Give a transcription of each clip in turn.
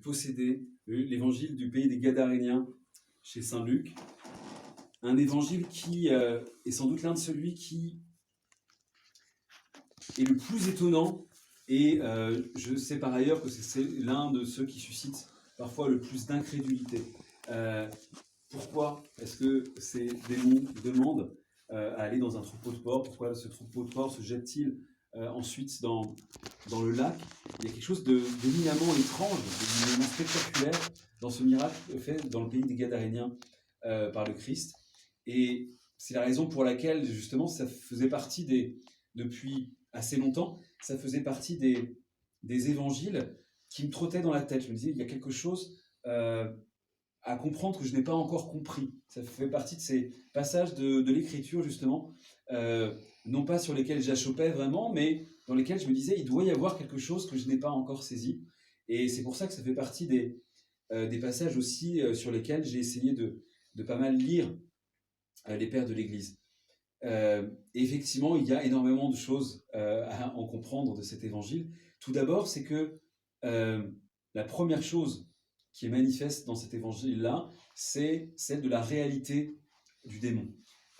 possédés, l'évangile du pays des Gadaréniens chez saint Luc, un évangile qui est sans doute l'un de celui qui est le plus étonnant, et je sais par ailleurs que c'est l'un de ceux qui suscite parfois le plus d'incrédulité. Pourquoi est-ce que ces démons demandent à aller dans un troupeau de porcs? Pourquoi ce troupeau de porcs se jette-t-il ensuite dans le lac? Il y a quelque chose d'éminemment étrange, d'éminemment spectaculaire dans ce miracle fait dans le pays des Gadaréniens par le Christ. Et c'est la raison pour laquelle, justement, ça faisait partie depuis assez longtemps, ça faisait partie des évangiles qui me trottaient dans la tête. Je me disais, il y a quelque chose à comprendre que je n'ai pas encore compris. Ça fait partie de ces passages de l'Écriture, justement, non pas sur lesquels j'achoppais vraiment, mais dans lesquels je me disais, il doit y avoir quelque chose que je n'ai pas encore saisi. Et c'est pour ça que ça fait partie des passages aussi sur lesquels j'ai essayé de pas mal lire les pères de l'Église. Effectivement, il y a énormément de choses à en comprendre de cet évangile. Tout d'abord, c'est que la première chose qui est manifeste dans cet évangile-là, c'est celle de la réalité du démon.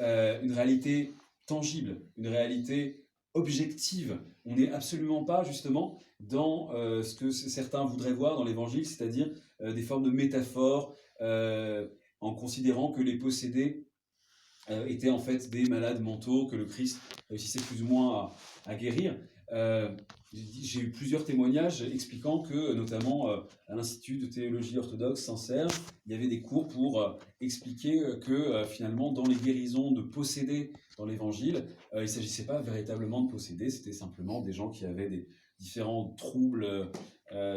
Une réalité tangible, une réalité objective. On n'est absolument pas, justement, dans ce que certains voudraient voir dans l'évangile, c'est-à-dire des formes de métaphores, en considérant que les possédés étaient en fait des malades mentaux que le Christ réussissait plus ou moins à guérir. J'ai eu plusieurs témoignages expliquant que, notamment à l'Institut de théologie orthodoxe Saint-Serge, il y avait des cours pour expliquer que finalement, dans les guérisons de possédés dans l'Évangile, il ne s'agissait pas véritablement de possédés, c'était simplement des gens qui avaient des différents troubles,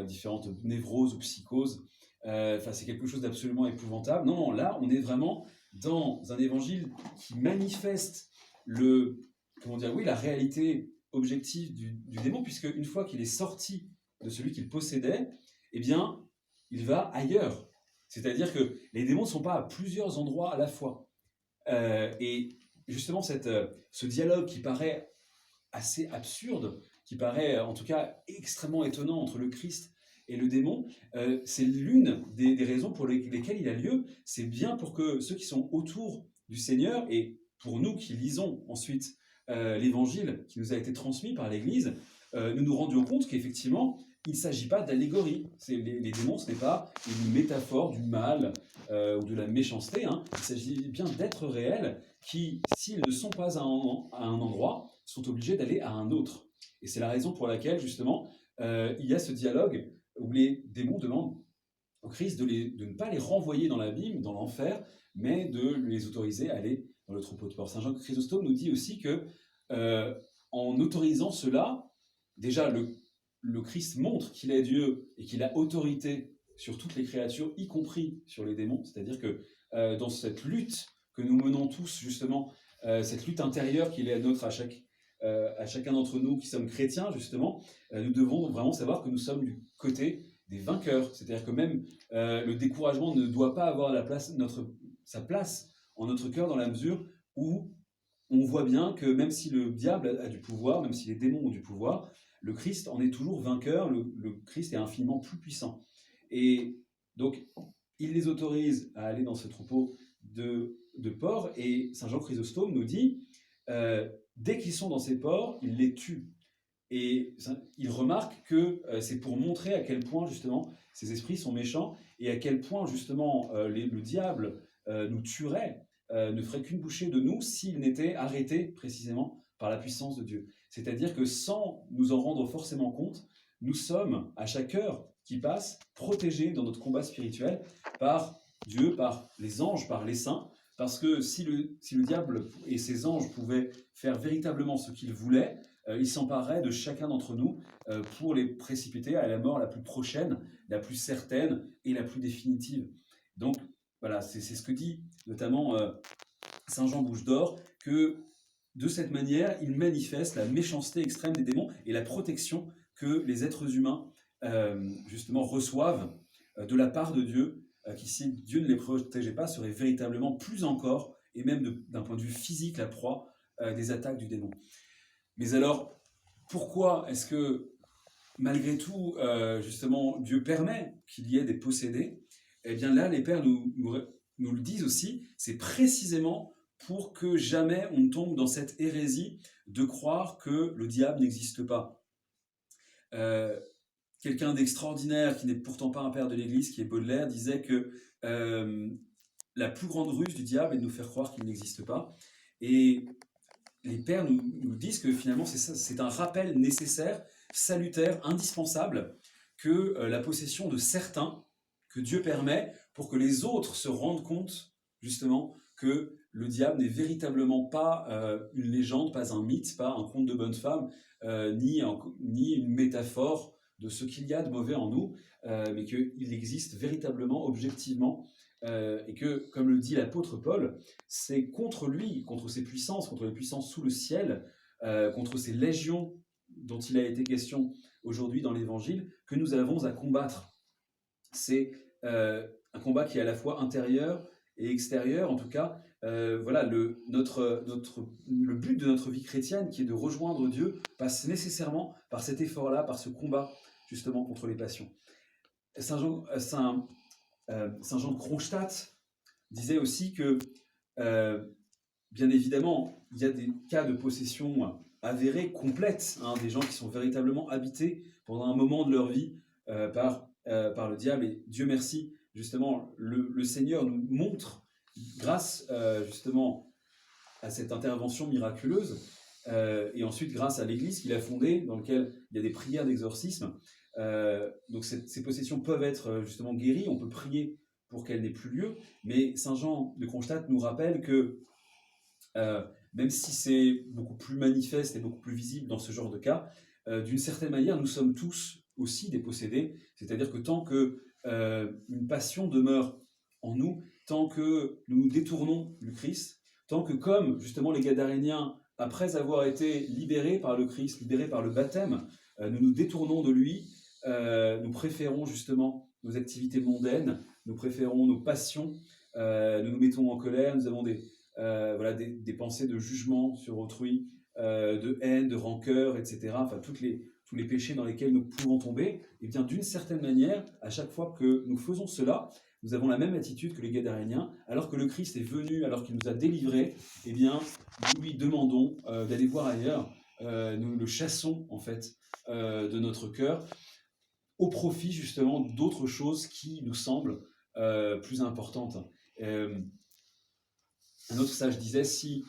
différentes névroses ou psychoses. C'est quelque chose d'absolument épouvantable. Non, là, on est vraiment dans un évangile qui manifeste la réalité objective du démon, puisque une fois qu'il est sorti de celui qu'il possédait, eh bien, il va ailleurs. C'est-à-dire que les démons ne sont pas à plusieurs endroits à la fois. Et justement, ce dialogue qui paraît assez absurde, qui paraît en tout cas extrêmement étonnant entre le Christ et le démon, c'est l'une des raisons pour lesquelles il a lieu. C'est bien pour que ceux qui sont autour du Seigneur, et pour nous qui lisons ensuite l'évangile qui nous a été transmis par l'Église, nous nous rendions compte qu'effectivement, il ne s'agit pas d'allégorie. Les démons, ce n'est pas une métaphore du mal ou de la méchanceté. Il s'agit bien d'êtres réels qui, s'ils ne sont pas à un endroit, sont obligés d'aller à un autre. Et c'est la raison pour laquelle, justement, il y a ce dialogue où les démons demandent au Christ de ne pas les renvoyer dans l'abîme, dans l'enfer, mais de les autoriser à aller dans le troupeau de porcs. Saint Jean Chrysostome nous dit aussi que, en autorisant cela, déjà le Christ montre qu'il est Dieu et qu'il a autorité sur toutes les créatures, y compris sur les démons. C'est-à-dire que dans cette lutte que nous menons tous, justement, cette lutte intérieure qui est nôtre à chacun d'entre nous qui sommes chrétiens, justement, nous devons vraiment savoir que nous sommes du côté des vainqueurs. C'est-à-dire que même le découragement ne doit pas avoir sa place en notre cœur, dans la mesure où on voit bien que même si le diable a du pouvoir, même si les démons ont du pouvoir, le Christ en est toujours vainqueur, le Christ est infiniment plus puissant. Et donc, il les autorise à aller dans ce troupeau de porcs, et Saint Jean Chrysostome nous dit, dès qu'ils sont dans ces porcs, il les tue. Et il remarque que c'est pour montrer à quel point, justement, ces esprits sont méchants, et à quel point, justement, le diable nous tuerait, ne ferait qu'une bouchée de nous s'il n'était arrêté, précisément, par la puissance de Dieu. C'est-à-dire que sans nous en rendre forcément compte, nous sommes, à chaque heure qui passe, protégés dans notre combat spirituel par Dieu, par les anges, par les saints, parce que si le diable et ses anges pouvaient faire véritablement ce qu'ils voulaient, ils s'empareraient de chacun d'entre nous pour les précipiter à la mort la plus prochaine, la plus certaine et la plus définitive. Donc, voilà, c'est ce que dit notamment Saint Jean Bouche d'Or, que de cette manière, il manifeste la méchanceté extrême des démons et la protection que les êtres humains, justement, reçoivent de la part de Dieu, qui, si Dieu ne les protégeait pas, serait véritablement plus encore, et même d'un point de vue physique, la proie des attaques du démon. Mais alors, pourquoi est-ce que malgré tout, justement, Dieu permet qu'il y ait des possédés, eh bien là, les pères nous le disent aussi, c'est précisément pour que jamais on ne tombe dans cette hérésie de croire que le diable n'existe pas. Euh, Quelqu'un d'extraordinaire, qui n'est pourtant pas un père de l'Église, qui est Baudelaire, disait que la plus grande ruse du diable est de nous faire croire qu'il n'existe pas. Et les pères nous disent que finalement c'est un rappel nécessaire, salutaire, indispensable, que la possession de certains, que Dieu permet pour que les autres se rendent compte justement que le diable n'est véritablement pas une légende, pas un mythe, pas un conte de bonne femme, ni une métaphore de ce qu'il y a de mauvais en nous, mais qu'il existe véritablement, objectivement, et que, comme le dit l'apôtre Paul, c'est contre lui, contre ses puissances, contre les puissances sous le ciel, contre ces légions dont il a été question aujourd'hui dans l'Évangile, que nous avons à combattre. C'est un combat qui est à la fois intérieur et extérieur, en tout cas. Voilà, le but de notre vie chrétienne, qui est de rejoindre Dieu, passe nécessairement par cet effort-là, par ce combat, justement, contre les passions. Saint Jean de Kronstadt disait aussi que, bien évidemment, il y a des cas de possession avérés, complètes, des gens qui sont véritablement habités pendant un moment de leur vie par le diable. Et Dieu merci, justement, le Seigneur nous montre, grâce justement à cette intervention miraculeuse, et ensuite grâce à l'Église qu'il a fondée, dans laquelle il y a des prières d'exorcisme. Donc ces possessions peuvent être justement guéries, on peut prier pour qu'elles n'aient plus lieu, mais Saint Jean de Kronstadt nous rappelle que même si c'est beaucoup plus manifeste et beaucoup plus visible dans ce genre de cas, d'une certaine manière, nous sommes tous aussi des possédés, c'est-à-dire que tant que une passion demeure en nous, tant que nous nous détournons du Christ, tant que, comme justement les Gadaréniens, après avoir été libérés par le Christ, libérés par le baptême, nous nous détournons de lui, nous préférons justement nos activités mondaines, nous préférons nos passions, nous nous mettons en colère, nous avons des pensées de jugement sur autrui, de haine, de rancœur, etc. Enfin, tous les péchés dans lesquels nous pouvons tomber. Et bien, d'une certaine manière, à chaque fois que nous faisons cela, nous avons la même attitude que les Gadaréniens. Alors que le Christ est venu, alors qu'il nous a délivrés, eh bien, nous lui demandons d'aller voir ailleurs. Nous le chassons, en fait, de notre cœur, au profit, justement, d'autres choses qui nous semblent plus importantes. Un autre sage disait, si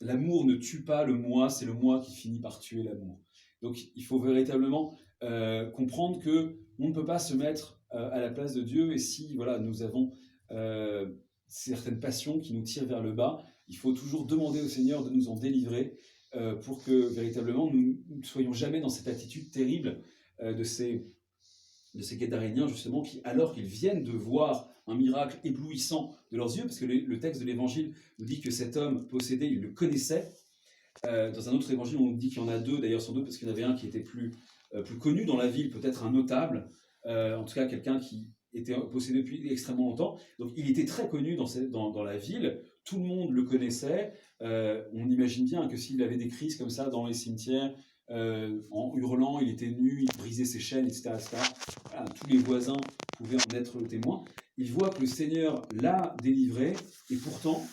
l'amour ne tue pas le moi, c'est le moi qui finit par tuer l'amour. Donc il faut véritablement comprendre qu'on ne peut pas se mettre à la place de Dieu, et si nous avons certaines passions qui nous tirent vers le bas, il faut toujours demander au Seigneur de nous en délivrer pour que véritablement nous ne soyons jamais dans cette attitude terrible de ces Gadaréniens, justement, qui, alors qu'ils viennent de voir un miracle éblouissant de leurs yeux, parce que le texte de l'Évangile nous dit que cet homme possédé, il le connaissait. Dans un autre évangile, on nous dit qu'il y en a deux, d'ailleurs sans doute parce qu'il y en avait un qui était plus connu dans la ville, peut-être un notable, en tout cas quelqu'un qui était possédé depuis extrêmement longtemps. Donc il était très connu dans la ville, tout le monde le connaissait. On imagine bien que s'il avait des crises comme ça dans les cimetières, en hurlant, il était nu, il brisait ses chaînes, etc. Voilà, tous les voisins pouvaient en être témoins. Ils voient que le Seigneur l'a délivré, et pourtant,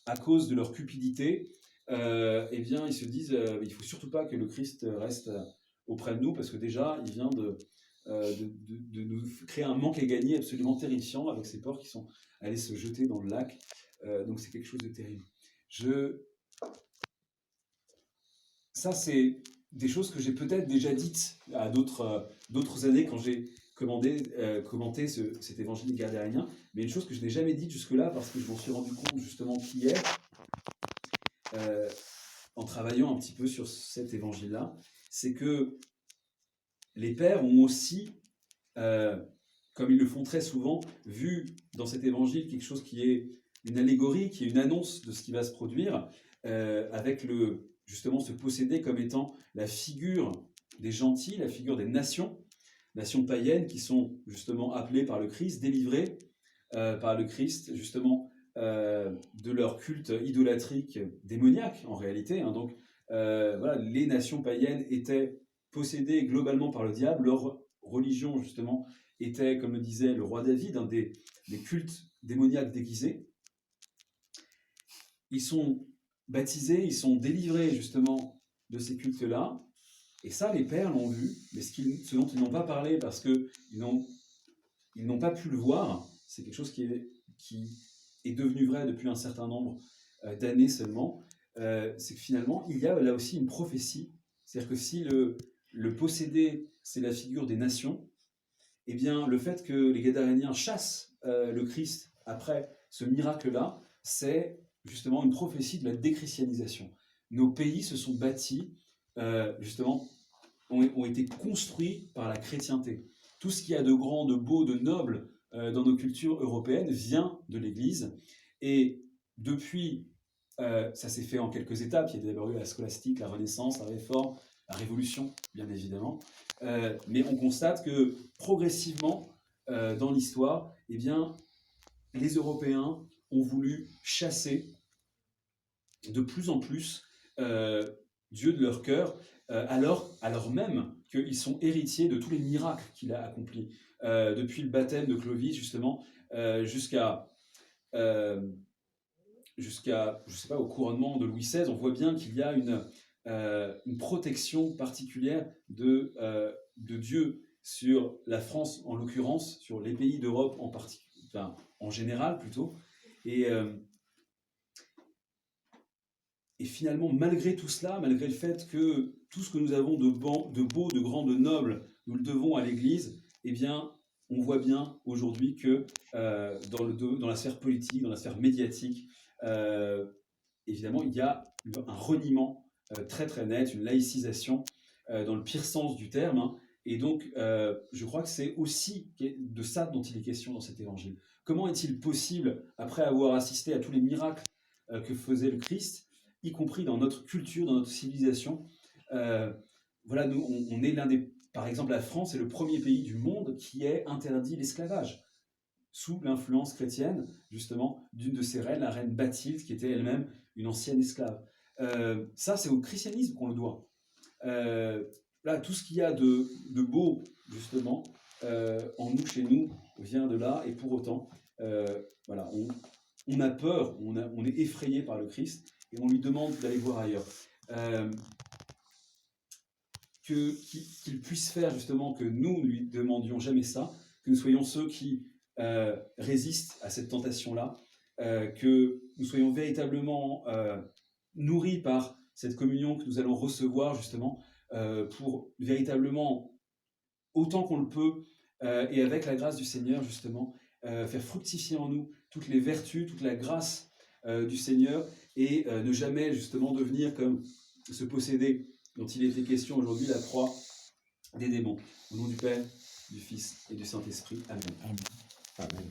à cause de leur cupidité, eh bien, ils se disent il ne faut surtout pas que le Christ reste auprès de nous, parce que déjà, il vient de nous créer un manque à gagner absolument terrifiant avec ces porcs qui sont allés se jeter dans le lac. Donc c'est quelque chose de terrible. Ça, c'est des choses que j'ai peut-être déjà dites à d'autres années quand j'ai commenté cet évangile gadarénien, mais une chose que je n'ai jamais dite jusque-là, parce que je m'en suis rendu compte justement qu'hier, en travaillant un petit peu sur cet évangile-là, c'est que les pères ont aussi, comme ils le font très souvent, vu dans cet évangile quelque chose qui est une allégorie, qui est une annonce de ce qui va se produire, avec justement se posséder comme étant la figure des gentils, la figure des nations païennes qui sont justement appelées par le Christ, délivrées par le Christ, justement de leur culte idolâtrique démoniaque en réalité. Donc les nations païennes étaient possédés globalement par le diable. Leur religion, justement, était, comme le disait le roi David, des cultes démoniaques déguisés. Ils sont baptisés, ils sont délivrés, justement, de ces cultes-là. Et ça, les pères l'ont vu, mais ce dont ils n'ont pas parlé, parce qu'ils n'ont pas pu le voir, c'est quelque chose qui est devenu vrai depuis un certain nombre d'années seulement, c'est que finalement, il y a là aussi une prophétie. C'est-à-dire que si le possédé, c'est la figure des nations, eh bien, le fait que les Gadaréniens chassent le Christ après ce miracle-là, c'est justement une prophétie de la déchristianisation. Nos pays se sont bâtis, justement, ont été construits par la chrétienté. Tout ce qu'il y a de grand, de beau, de noble dans nos cultures européennes vient de l'Église. Et depuis, ça s'est fait en quelques étapes. Il y a d'abord eu la scolastique, la Renaissance, la Réforme, la Révolution, bien évidemment. Mais on constate que progressivement, dans l'histoire, eh bien, les Européens ont voulu chasser de plus en plus Dieu de leur cœur, alors même qu'ils sont héritiers de tous les miracles qu'il a accomplis. Depuis le baptême de Clovis, justement, jusqu'à je sais pas, au couronnement de Louis XVI, on voit bien qu'il y a une protection particulière de Dieu sur la France, en l'occurrence, sur les pays d'Europe en général plutôt. Et finalement, malgré tout cela, malgré le fait que tout ce que nous avons de beau, de grand, de noble, nous le devons à l'Église, eh bien, on voit bien aujourd'hui que dans la sphère politique, dans la sphère médiatique, évidemment, il y a un reniement très très net, une laïcisation dans le pire sens du terme. Hein. Et donc, je crois que c'est aussi de ça dont il est question dans cet évangile. Comment est-il possible, après avoir assisté à tous les miracles que faisait le Christ, y compris dans notre culture, dans notre civilisation, voilà, nous, on est par exemple, la France est le premier pays du monde qui ait interdit l'esclavage, sous l'influence chrétienne, justement, d'une de ses reines, la reine Bathilde, qui était elle-même une ancienne esclave. Ça, c'est au christianisme qu'on le doit. Là, tout ce qu'il y a de beau, justement, en nous, chez nous, vient de là, et pour autant, voilà, on a peur, on est effrayé par le Christ, et on lui demande d'aller voir ailleurs. Qu'il puisse faire, justement, que nous ne lui demandions jamais ça, que nous soyons ceux qui résistent à cette tentation-là, que nous soyons véritablement nourris par cette communion que nous allons recevoir, justement, pour véritablement, autant qu'on le peut, et avec la grâce du Seigneur, justement, faire fructifier en nous toutes les vertus, toute la grâce du Seigneur, et ne jamais, justement, devenir comme ce possédé dont il était question aujourd'hui, la proie des démons. Au nom du Père, du Fils et du Saint-Esprit. Amen. Amen. Amen.